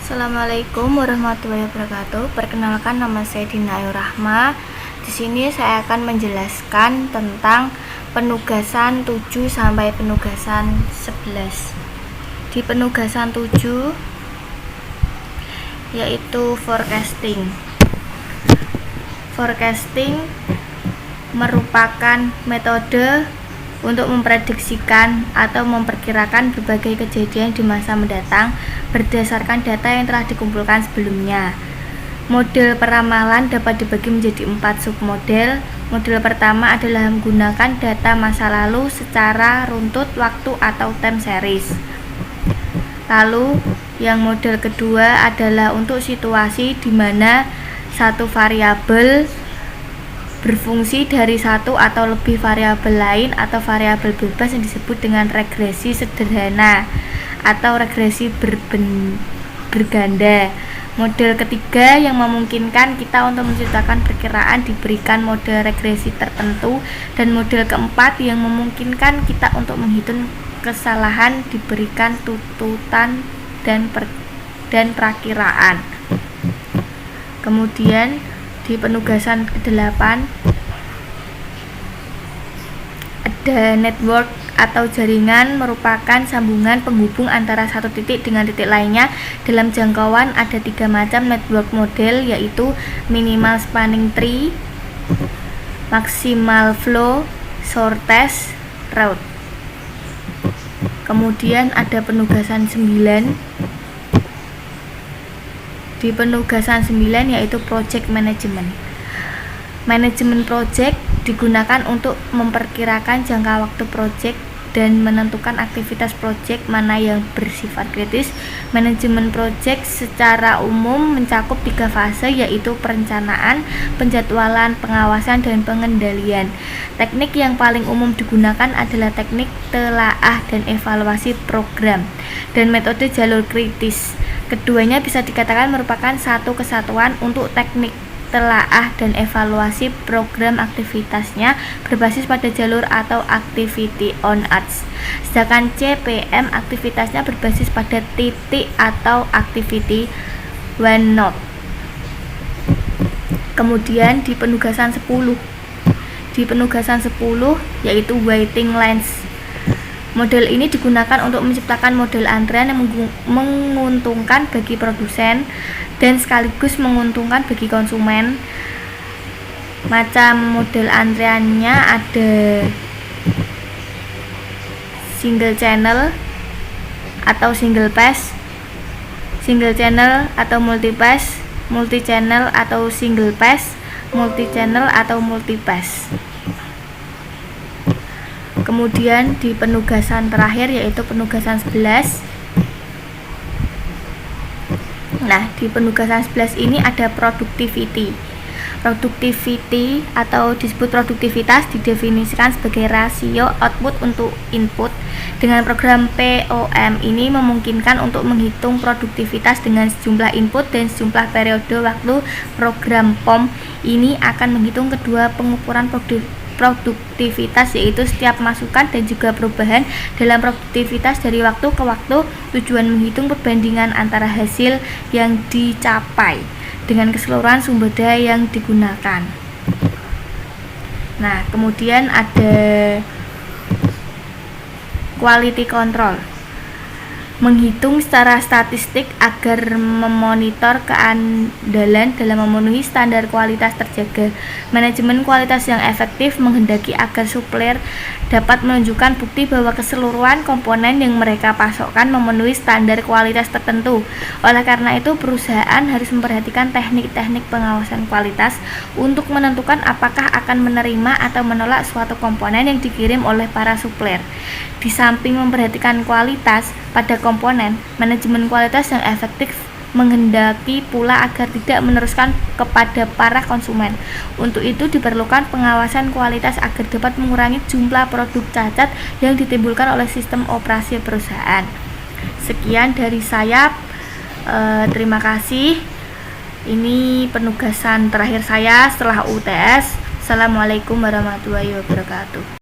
Assalamualaikum warahmatullahi wabarakatuh. Perkenalkan, nama saya Dina Ayu Rahma. Di sini saya akan menjelaskan tentang penugasan 7 sampai penugasan 11. Di penugasan 7 yaitu forecasting. Forecasting merupakan metode untuk memprediksikan atau memperkirakan berbagai kejadian di masa mendatang berdasarkan data yang telah dikumpulkan sebelumnya. Model peramalan dapat dibagi menjadi 4 submodel. Model pertama adalah menggunakan data masa lalu secara runtut waktu atau time series. Lalu yang model kedua adalah untuk situasi di mana satu variabel berfungsi dari satu atau lebih variabel lain atau variabel bebas yang disebut dengan regresi sederhana atau regresi berganda. Model ketiga yang memungkinkan kita untuk menciptakan perkiraan diberikan model regresi tertentu, dan model keempat yang memungkinkan kita untuk menghitung kesalahan diberikan tuntutan dan perakiraan. Kemudian di penugasan ke-8 ada network atau jaringan, merupakan sambungan penghubung antara satu titik dengan titik lainnya. Dalam jangkauan ada 3 macam network model, yaitu minimal spanning tree, maximal flow, shortest route. Kemudian ada penugasan 9. Di penugasan 9 yaitu project management. Manajemen project digunakan untuk memperkirakan jangka waktu project dan menentukan aktivitas project mana yang bersifat kritis. Manajemen project secara umum mencakup 3 fase, yaitu perencanaan, penjadwalan, pengawasan, dan pengendalian. Teknik yang paling umum digunakan adalah teknik telaah dan evaluasi program dan metode jalur kritis. Keduanya bisa dikatakan merupakan satu kesatuan. Untuk teknik telaah dan evaluasi program, aktivitasnya berbasis pada jalur atau activity on arcs. Sedangkan CPM aktivitasnya berbasis pada titik atau activity when not. Kemudian di penugasan 10. Di penugasan 10 yaitu waiting list. Model ini digunakan untuk menciptakan model antrean yang menguntungkan bagi produsen dan sekaligus menguntungkan bagi konsumen. Macam model antreannya ada single channel atau single pass, single channel atau multi pass, multi channel atau single pass, multi channel atau multi pass. Kemudian di penugasan terakhir yaitu penugasan 11. Nah, di penugasan 11 ini ada productivity. Productivity atau disebut produktivitas didefinisikan sebagai rasio output untuk input. Dengan program POM ini memungkinkan untuk menghitung produktivitas dengan sejumlah input dan sejumlah periode waktu. Program POM ini akan menghitung kedua pengukuran produktivitas, yaitu setiap masukan dan juga perubahan dalam produktivitas dari waktu ke waktu. Tujuan menghitung perbandingan antara hasil yang dicapai dengan keseluruhan sumber daya yang digunakan. Nah, kemudian ada quality control. Menghitung secara statistik agar memonitor keandalan dalam memenuhi standar kualitas terjaga. Manajemen kualitas yang efektif menghendaki agar supplier dapat menunjukkan bukti bahwa keseluruhan komponen yang mereka pasokkan memenuhi standar kualitas tertentu. Oleh karena itu, perusahaan harus memperhatikan teknik-teknik pengawasan kualitas untuk menentukan apakah akan menerima atau menolak suatu komponen yang dikirim oleh para supplier. Di samping memperhatikan kualitas pada komponen, manajemen kualitas yang efektif menghendaki pula agar tidak meneruskan kepada para konsumen. Untuk itu diperlukan pengawasan kualitas agar dapat mengurangi jumlah produk cacat yang ditimbulkan oleh sistem operasi perusahaan. Sekian dari saya. Terima kasih. Ini penugasan terakhir saya setelah UTS. Assalamualaikum warahmatullahi wabarakatuh.